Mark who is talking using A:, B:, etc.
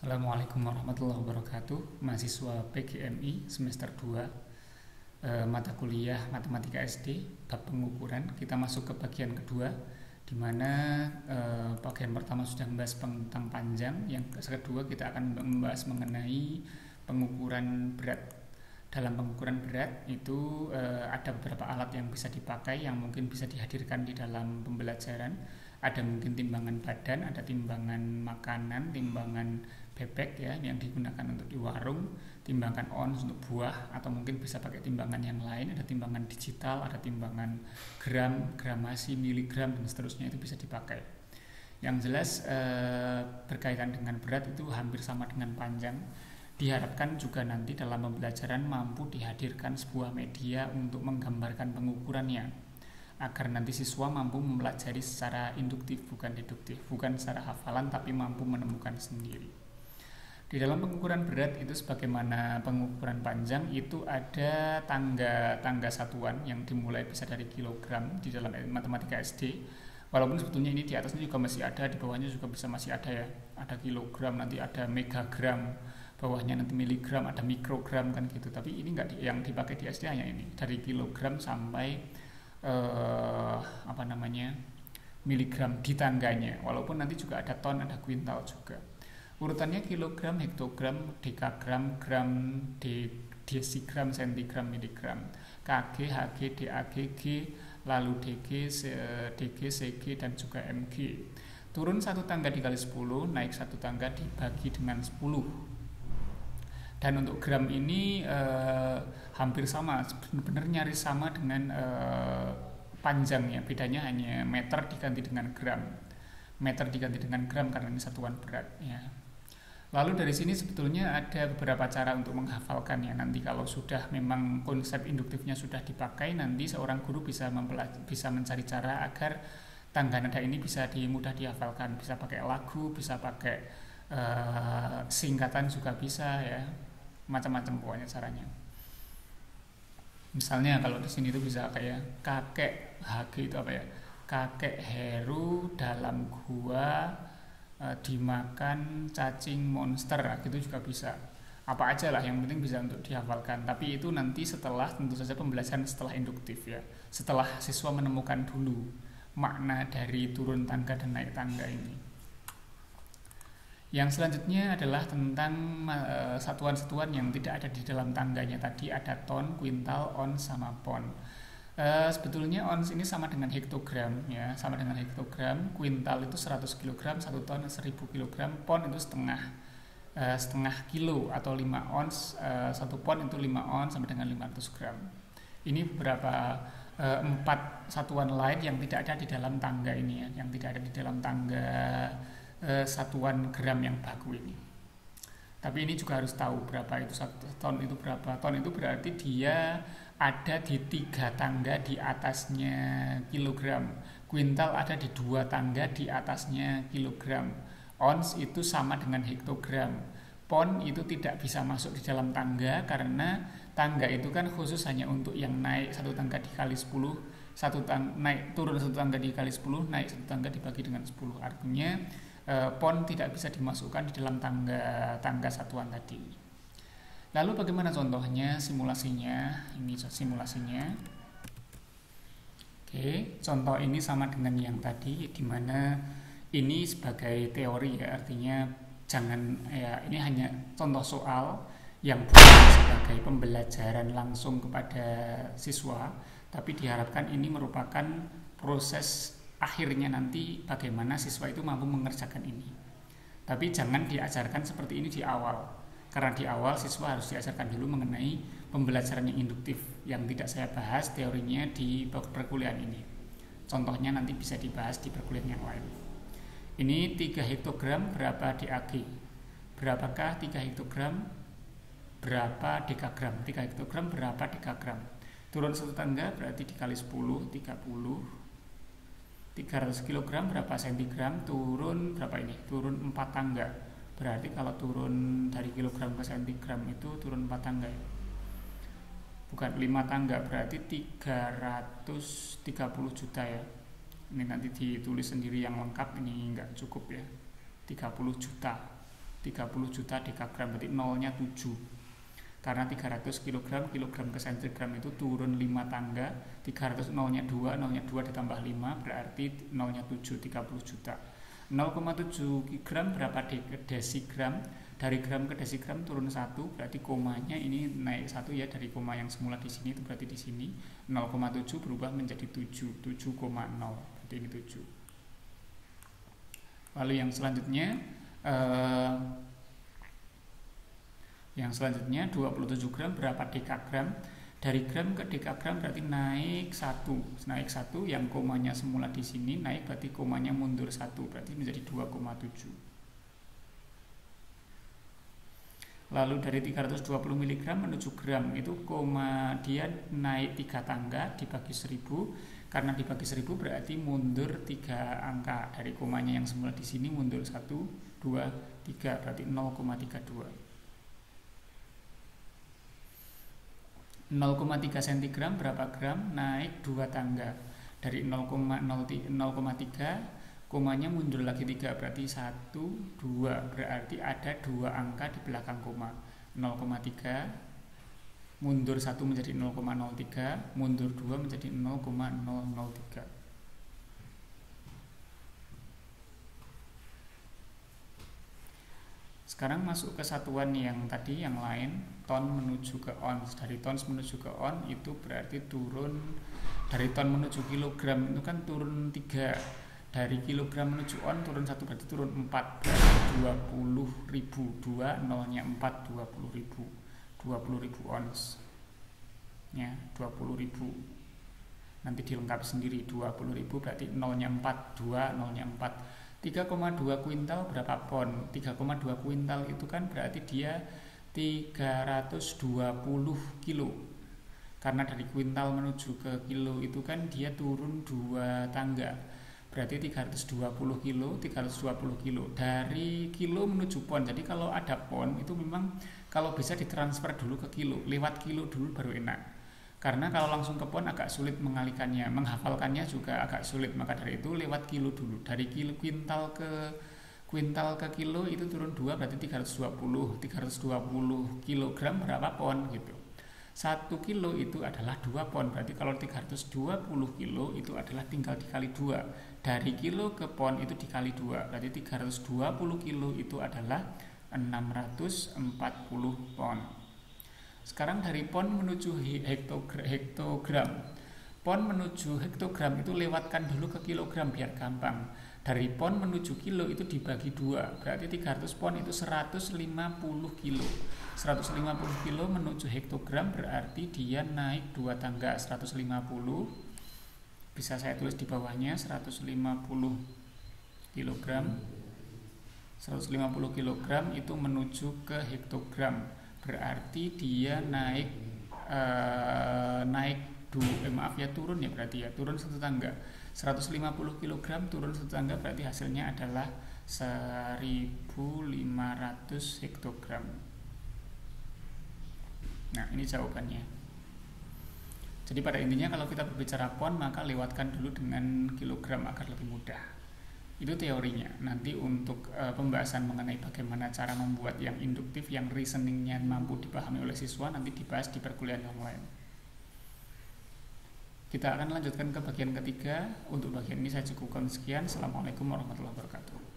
A: Assalamualaikum warahmatullahi wabarakatuh. Mahasiswa PGMI semester 2, mata kuliah Matematika SD bab pengukuran. Kita masuk ke bagian kedua, di mana bagian pertama sudah membahas tentang panjang. Yang kedua kita akan membahas mengenai pengukuran berat. Dalam pengukuran berat itu ada beberapa alat yang bisa dipakai, yang mungkin bisa dihadirkan di dalam pembelajaran. Ada mungkin timbangan badan, ada timbangan makanan, timbangan bebek ya yang digunakan untuk di warung, timbangan ons untuk buah, atau mungkin bisa pakai timbangan yang lain. Ada timbangan digital, ada timbangan gram, gramasi, miligram, dan seterusnya, itu bisa dipakai. Yang jelas berkaitan dengan berat itu hampir sama dengan panjang. Diharapkan juga nanti dalam pembelajaran mampu dihadirkan sebuah media untuk menggambarkan pengukurannya, agar nanti siswa mampu mempelajari secara induktif, bukan deduktif, bukan secara hafalan, tapi mampu menemukan sendiri. Di dalam pengukuran berat itu, sebagaimana pengukuran panjang, itu ada tangga satuan yang dimulai bisa dari kilogram di dalam matematika SD. Walaupun sebetulnya ini di atasnya juga masih ada, di bawahnya juga bisa masih ada ya. Ada kilogram, nanti ada megagram, bawahnya nanti miligram, ada mikrogram kan gitu. Tapi ini enggak, yang dipakai di SD hanya ini, dari kilogram sampai miligram di tangganya. Walaupun nanti juga ada ton, ada kuintal juga. Urutannya kilogram, hektogram, dekagram, gram, desigram, sentigram, miligram, kg, hg, dag, g, lalu dg, dg, cg, dan juga mg. Turun satu tangga dikali 10, naik satu tangga dibagi dengan 10. Dan untuk gram ini hampir sama, benar-benar nyaris sama dengan panjangnya. Bedanya hanya meter diganti dengan gram. Meter diganti dengan gram karena ini satuan berat ya. Lalu dari sini sebetulnya ada beberapa cara untuk menghafalkannya. Nanti kalau sudah memang konsep induktifnya sudah dipakai, nanti seorang guru bisa mencari cara agar tangga nada ini bisa mudah dihafalkan. Bisa pakai lagu, bisa pakai singkatan juga bisa ya. Macam-macam pokoknya caranya. Misalnya kalau di sini itu bisa kayak kakek HG itu apa ya? Kakek Heru dalam gua dimakan cacing monster, gitu juga bisa. Apa aja lah, yang penting bisa untuk dihafalkan. Tapi itu nanti setelah, tentu saja pembelajaran setelah induktif ya. Setelah siswa menemukan dulu makna dari turun tangga dan naik tangga ini. Yang selanjutnya adalah tentang satuan-satuan yang tidak ada di dalam tangganya tadi. Ada ton, kuintal, ons, sama pon. Sebetulnya ons ini sama dengan hektogram ya, sama dengan hektogram. Kuintal itu 100 kg, 1 ton 1000 kg. Pon itu setengah kilo atau 5 ons. 1 pon itu 5 ons sama dengan 500 gram. Ini beberapa 4 satuan lain yang tidak ada di dalam tangga ini ya, yang tidak ada di dalam tangga satuan gram yang baku ini. Tapi ini juga harus tahu berapa itu 1 ton itu berapa. Ton itu berarti dia ada di 3 tangga di atasnya kilogram. Kuintal ada di 2 tangga di atasnya kilogram. Ons itu sama dengan hektogram. Pon itu tidak bisa masuk di dalam tangga, karena tangga itu kan khusus hanya untuk yang naik 1 tangga dikali 10, turun 1 tangga dikali 10, naik 1 tangga dibagi dengan 10. Artinya pon tidak bisa dimasukkan di dalam tangga satuan tadi. Lalu bagaimana contohnya, simulasinya? Ini simulasinya. Oke, contoh ini sama dengan yang tadi, di mana ini sebagai teori ya, artinya jangan ya, ini hanya contoh soal yang bukan sebagai pembelajaran langsung kepada siswa, tapi diharapkan ini merupakan proses akhirnya nanti bagaimana siswa itu mampu mengerjakan ini. Tapi jangan diajarkan seperti ini di awal, karena di awal siswa harus diajarkan dulu mengenai pembelajaran yang induktif, yang tidak saya bahas teorinya di perkuliahan ini. Contohnya nanti bisa dibahas di perkuliahan yang lain. Ini 3 hektogram berapa DAG? Berapakah 3 hektogram? Berapa dekagram? 3 hektogram berapa dekagram? Turun 1 tangga berarti dikali 10, 30. 300 kg berapa sentigram? Turun berapa ini? Turun 4 tangga. Berarti kalau turun dari kilogram ke sentigram itu turun 4 tangga ya? Bukan 5 tangga, berarti 330 juta ya. Ini nanti ditulis sendiri yang lengkap, ini enggak cukup ya. 30 juta 30 juta dekagram, berarti nolnya 7. Karena 300 kg, kilogram ke sentigram itu turun 5 tangga. 300 nolnya 2 ditambah 5 berarti nolnya 7, 30 juta. 0,7 gram berapa desigram? Dari gram ke desigram turun 1, berarti komanya ini naik 1 ya, dari koma yang semula di sini itu berarti di sini 0,7 berubah menjadi 7, 7,0, berarti ini 7. Lalu yang selanjutnya 27 gram berapa dekagram? Dari gram ke dekagram berarti naik 1. Naik 1 yang komanya semula di sini naik berarti komanya mundur 1, berarti menjadi 2,7. Lalu dari 320 mg menuju gram itu koma dia naik 3 tangga dibagi 1000. Karena dibagi 1000 berarti mundur 3 angka. Dari komanya yang semula di sini mundur 1, 2, 3 berarti 0,32. 0,3 cm berapa gram? Naik 2 tangga. Dari 0,3 komanya mundur lagi 3 berarti 1, 2 berarti ada 2 angka di belakang koma. 0,3 mundur 1 menjadi 0,03, mundur 2 menjadi 0,003. Sekarang masuk ke satuan yang tadi yang lain, ton menuju ke ons. Dari tons menuju ke on itu berarti turun, dari ton menuju kilogram itu kan turun 3. Dari kilogram menuju on turun 1 berarti turun 4, berarti 20.000. 2 nolnya 4, 20.000. 20.000 ons. Ya, 20.000. Nanti dilengkapi sendiri 20.000 berarti nolnya 4, 2 nolnya 4. 3,2 kuintal berapa pon? 3,2 kuintal itu kan berarti dia 320 kilo. Karena dari kuintal menuju ke kilo itu kan dia turun 2 tangga. Berarti 320 kilo, 320 kilo. Dari kilo menuju pon. Jadi kalau ada pon itu memang kalau bisa ditransfer dulu ke kilo. Lewat kilo dulu baru enak. Karena kalau langsung ke pon agak sulit mengalihkannya, menghafalkannya juga agak sulit. Maka dari itu lewat kilo dulu. Dari kilo kuintal ke kilo itu turun 2 berarti 320 kilogram berapa pon gitu. 1 kilo itu adalah 2 pon. Berarti kalau 320 kilo itu adalah tinggal dikali 2. Dari kilo ke pon itu dikali 2. Berarti 320 kilo itu adalah 640 pon. Sekarang dari pon menuju hektogram. Pon menuju hektogram itu lewatkan dulu ke kilogram biar gampang. Dari pon menuju kilo itu dibagi 2. Berarti 300 pon itu 150 kilo. 150 kilo menuju hektogram berarti dia naik 2 tangga. 150 bisa saya tulis di bawahnya 150 kilogram. 150 kilogram itu menuju ke hektogram. Berarti dia turun ya, berarti ya turun 1 tangga. 150 kg turun 1 tangga berarti hasilnya adalah 1.500 hektogram. Nah, ini jawabannya. Jadi pada intinya kalau kita berbicara pon maka lewatkan dulu dengan kilogram agar lebih mudah. Itu teorinya. Nanti untuk pembahasan mengenai bagaimana cara membuat yang induktif, yang reasoningnya mampu dipahami oleh siswa nanti dibahas di perkuliahan yang lain. Kita akan lanjutkan ke bagian ketiga. Untuk bagian ini saya cukupkan sekian. Assalamualaikum warahmatullahi wabarakatuh.